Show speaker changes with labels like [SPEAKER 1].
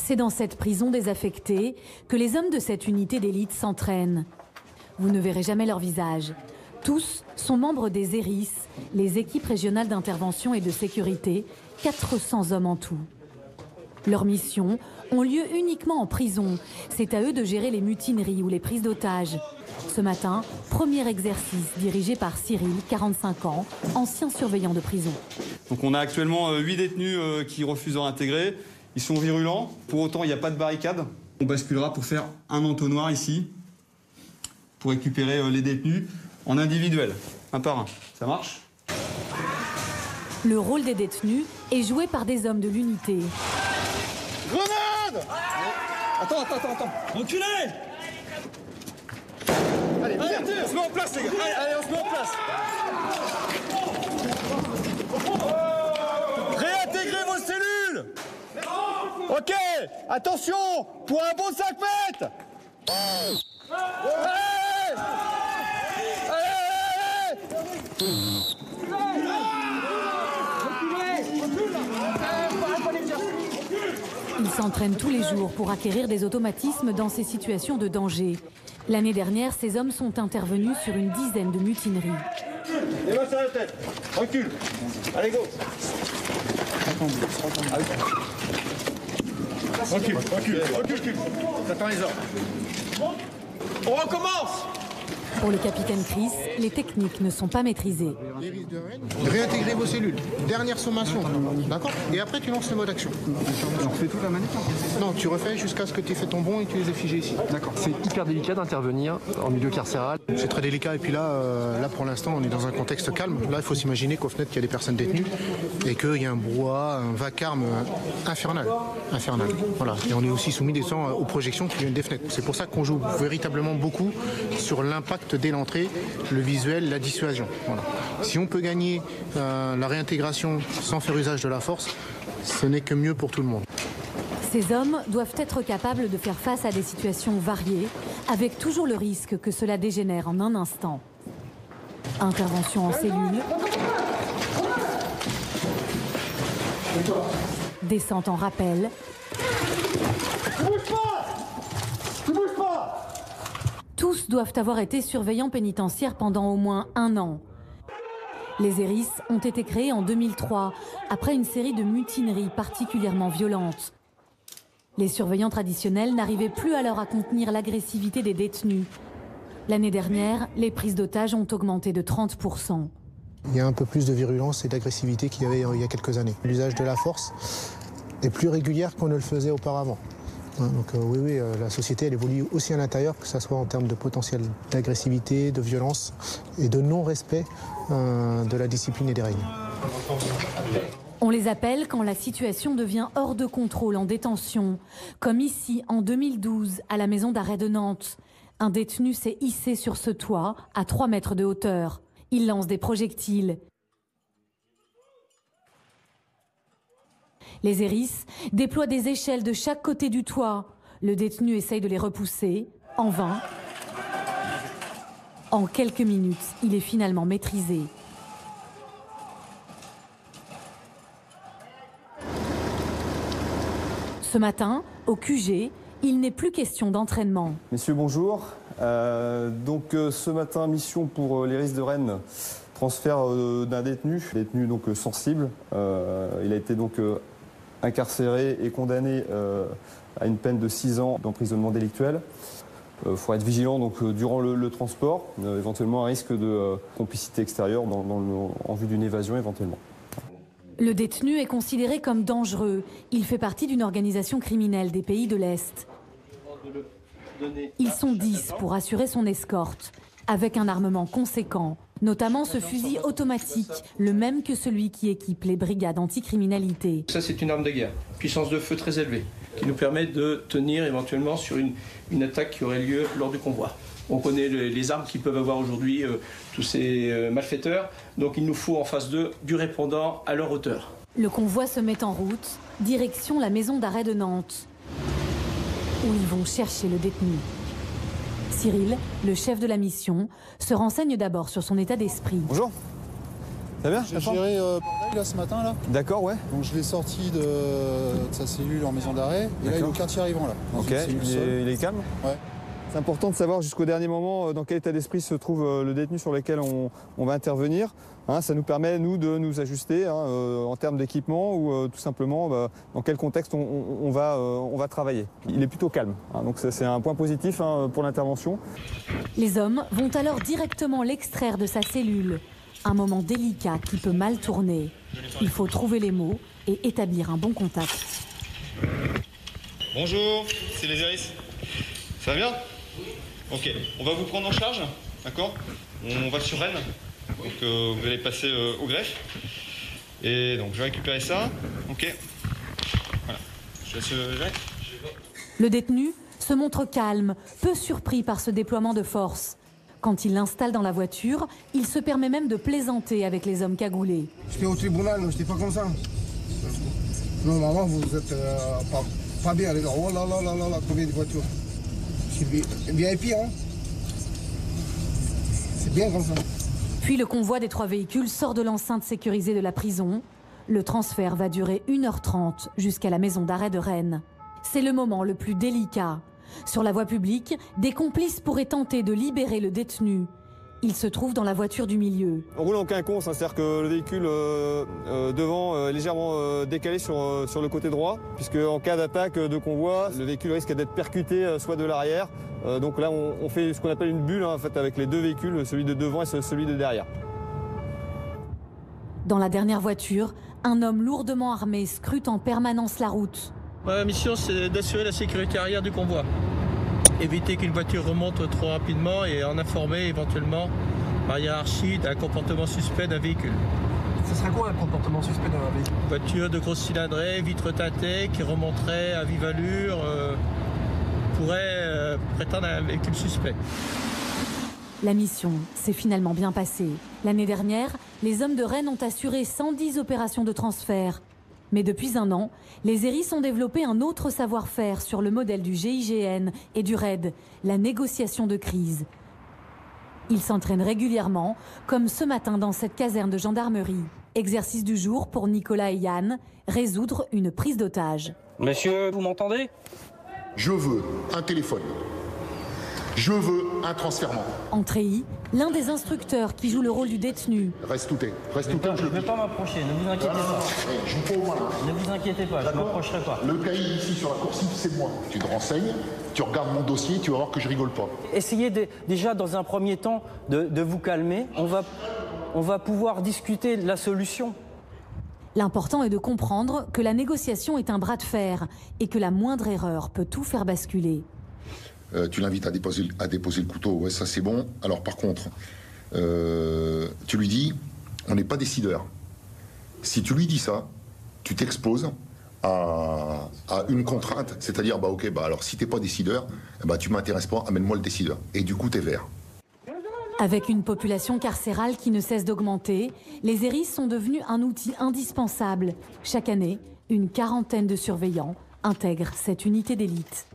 [SPEAKER 1] C'est dans cette prison désaffectée que les hommes de cette unité d'élite s'entraînent. Vous ne verrez jamais leur visage. Tous sont membres des ERIS, les équipes régionales d'intervention et de sécurité, 400 hommes en tout. Leurs missions ont lieu uniquement en prison. C'est à eux de gérer les mutineries ou les prises d'otages. Ce matin, premier exercice dirigé par Cyril, 45 ans, ancien surveillant de prison.
[SPEAKER 2] Donc on a actuellement 8 détenus qui refusent de réintégrer. Ils sont virulents, pour autant il n'y a pas de barricade. On basculera pour faire un entonnoir ici, pour récupérer les détenus en individuel, un par un. Ça marche?
[SPEAKER 1] Le rôle des détenus est joué par des hommes de l'unité.
[SPEAKER 2] Grenade! Attends.
[SPEAKER 3] Enculé!
[SPEAKER 2] Allez, on se met en place les gars. Allez, on se met en place. Réintégrez vos cellules. Ok, attention, pour un bon 5 mètres. Allez!
[SPEAKER 1] Ils s'entraînent tous les jours pour acquérir des automatismes dans ces situations de danger. L'année dernière, ces hommes sont intervenus sur une dizaine de mutineries.
[SPEAKER 2] Les mains sur la tête, recule. Allez, go. Recule. T'attends les ordres. On recommence.
[SPEAKER 1] Pour le capitaine Chris, les techniques ne sont pas maîtrisées.
[SPEAKER 4] Réintégrer vos cellules. Dernière sommation. D'accord? Et après, tu lances le mode action.
[SPEAKER 5] On refait toute la manette?
[SPEAKER 4] Non, tu refais jusqu'à ce que tu aies fait ton bond et que tu les aies figés ici.
[SPEAKER 5] D'accord. C'est hyper délicat d'intervenir en milieu carcéral.
[SPEAKER 4] C'est très délicat. Et puis là, pour l'instant, on est dans un contexte calme. Là, il faut s'imaginer qu'aux fenêtres, il y a des personnes détenues et qu'il y a un brouhaha, un vacarme infernal. Voilà. Et on est aussi soumis des temps aux projections qui viennent des fenêtres. C'est pour ça qu'on joue véritablement beaucoup sur l'impact dès l'entrée, le visuel, la dissuasion. Voilà. Si on peut gagner la réintégration sans faire usage de la force, ce n'est que mieux pour tout le monde.
[SPEAKER 1] Ces hommes doivent être capables de faire face à des situations variées, avec toujours le risque que cela dégénère en un instant. Intervention en cellule, descente en rappel, tous doivent avoir été surveillants pénitentiaires pendant au moins 1 an. Les ERIS ont été créés en 2003, après une série de mutineries particulièrement violentes. Les surveillants traditionnels n'arrivaient plus alors à contenir l'agressivité des détenus. L'année dernière, les prises d'otages ont augmenté de 30%.
[SPEAKER 4] Il y a un peu plus de virulence et d'agressivité qu'il y avait il y a quelques années. L'usage de la force est plus régulière qu'on ne le faisait auparavant. Donc oui, la société elle évolue aussi à l'intérieur, que ce soit en termes de potentiel d'agressivité, de violence et de non-respect de la discipline et des règles.
[SPEAKER 1] On les appelle quand la situation devient hors de contrôle en détention, comme ici en 2012 à la maison d'arrêt de Nantes. Un détenu s'est hissé sur ce toit à 3 mètres de hauteur. Il lance des projectiles. Les ERIS déploient des échelles de chaque côté du toit. Le détenu essaye de les repousser, en vain. En quelques minutes, il est finalement maîtrisé. Ce matin, au QG, il n'est plus question d'entraînement.
[SPEAKER 6] Messieurs, bonjour. Ce matin, mission pour les ERIS de Rennes. Transfert d'un détenu donc sensible. Il a été donc incarcéré et condamné à une peine de 6 ans d'emprisonnement délictuel. Il faut être vigilant donc, durant le transport, éventuellement un risque de complicité extérieure en vue d'une évasion éventuellement.
[SPEAKER 1] Le détenu est considéré comme dangereux. Il fait partie d'une organisation criminelle des pays de l'Est. Ils sont 10 pour assurer son escorte, avec un armement conséquent, notamment ce fusil automatique, le même que celui qui équipe les brigades anticriminalité.
[SPEAKER 3] Ça, c'est une arme de guerre, puissance de feu très élevée, qui nous permet de tenir éventuellement sur une attaque qui aurait lieu lors du convoi. On connaît les armes qu'ils peuvent avoir aujourd'hui, tous ces malfaiteurs, donc il nous faut en face d'eux du répondant à leur hauteur.
[SPEAKER 1] Le convoi se met en route, direction la maison d'arrêt de Nantes, où ils vont chercher le détenu. Cyril, le chef de la mission, se renseigne d'abord sur son état d'esprit.
[SPEAKER 6] Bonjour. Ça va bien?
[SPEAKER 7] J'ai géré Bordeaux là ce matin là.
[SPEAKER 6] D'accord, ouais.
[SPEAKER 7] Donc je l'ai sorti de sa cellule en maison d'arrêt. Et là il est au quartier arrivant là.
[SPEAKER 6] Ok, il est calme?
[SPEAKER 7] Ouais.
[SPEAKER 6] C'est important de savoir jusqu'au dernier moment dans quel état d'esprit se trouve le détenu sur lequel on va intervenir. Hein, ça nous permet, nous, de nous ajuster en termes d'équipement ou tout simplement dans quel contexte on va travailler. Il est plutôt calme, hein, donc c'est un point positif pour l'intervention.
[SPEAKER 1] Les hommes vont alors directement l'extraire de sa cellule. Un moment délicat qui peut mal tourner. Il faut trouver les mots et établir un bon contact.
[SPEAKER 2] Bonjour, c'est les Iris. Ça va bien? Ok, on va vous prendre en charge, d'accord? On va sur Rennes, donc vous allez passer au greffe. Et donc je vais récupérer ça, ok. Voilà, je laisse gérer.
[SPEAKER 1] Le détenu se montre calme, peu surpris par ce déploiement de force. Quand il l'installe dans la voiture, il se permet même de plaisanter avec les hommes cagoulés.
[SPEAKER 8] J'étais au tribunal, je n'étais pas comme ça. Non, maman, vous êtes pas bien. Oh là là là là là, combien de voitures. C'est VIP, hein. C'est bien comme ça.
[SPEAKER 1] Puis le convoi des 3 véhicules sort de l'enceinte sécurisée de la prison. Le transfert va durer 1h30 jusqu'à la maison d'arrêt de Rennes. C'est le moment le plus délicat. Sur la voie publique, des complices pourraient tenter de libérer le détenu. Il se trouve dans la voiture du milieu.
[SPEAKER 6] On roule en quinconce, c'est-à-dire que le véhicule devant est légèrement décalé sur le côté droit, puisque en cas d'attaque de convoi, le véhicule risque d'être percuté soit de l'arrière. Donc là, on fait ce qu'on appelle une bulle en fait, avec les 2 véhicules, celui de devant et celui de derrière.
[SPEAKER 1] Dans la dernière voiture, un homme lourdement armé scrute en permanence la route.
[SPEAKER 3] Ma mission, c'est d'assurer la sécurité arrière du convoi. Éviter qu'une voiture remonte trop rapidement et en informer éventuellement par hiérarchie d'un comportement suspect d'un véhicule.
[SPEAKER 5] Ce serait quoi un comportement suspect d'un véhicule?
[SPEAKER 3] Voiture de grosse cylindrée, vitre teintée, qui remonterait à vive allure, pourrait prétendre à un véhicule suspect.
[SPEAKER 1] La mission s'est finalement bien passée. L'année dernière, les hommes de Rennes ont assuré 110 opérations de transfert. Mais depuis un an, les Iris ont développé un autre savoir-faire sur le modèle du GIGN et du RAID, la négociation de crise. Ils s'entraînent régulièrement, comme ce matin dans cette caserne de gendarmerie. Exercice du jour pour Nicolas et Yann, résoudre une prise d'otage.
[SPEAKER 9] Monsieur, vous m'entendez?
[SPEAKER 10] Je veux un téléphone. Je veux un transfèrement.
[SPEAKER 1] En treillis, l'un des instructeurs qui joue le rôle du détenu.
[SPEAKER 10] Reste tout est.
[SPEAKER 9] Je ne vais pas m'approcher, ne vous inquiétez pas.
[SPEAKER 10] Je vous prends au malin.
[SPEAKER 9] Ne vous inquiétez pas, je ne m'approcherai pas.
[SPEAKER 10] Le cahier ici sur la coursive, c'est moi. Tu te renseignes, tu regardes mon dossier, tu vas voir que je rigole pas.
[SPEAKER 9] Essayez déjà dans un premier temps de vous calmer. On va pouvoir discuter de la solution.
[SPEAKER 1] L'important est de comprendre que la négociation est un bras de fer et que la moindre erreur peut tout faire basculer.
[SPEAKER 10] Tu l'invites à déposer le couteau, ouais, ça c'est bon. Alors par contre, tu lui dis, on n'est pas décideur. Si tu lui dis ça, tu t'exposes à une contrainte, c'est-à-dire, bah ok, bah alors si t'es pas décideur, bah tu m'intéresses pas, amène-moi le décideur. Et du coup, t'es vert.
[SPEAKER 1] Avec une population carcérale qui ne cesse d'augmenter, les Iris sont devenus un outil indispensable. Chaque année, une quarantaine de surveillants intègrent cette unité d'élite.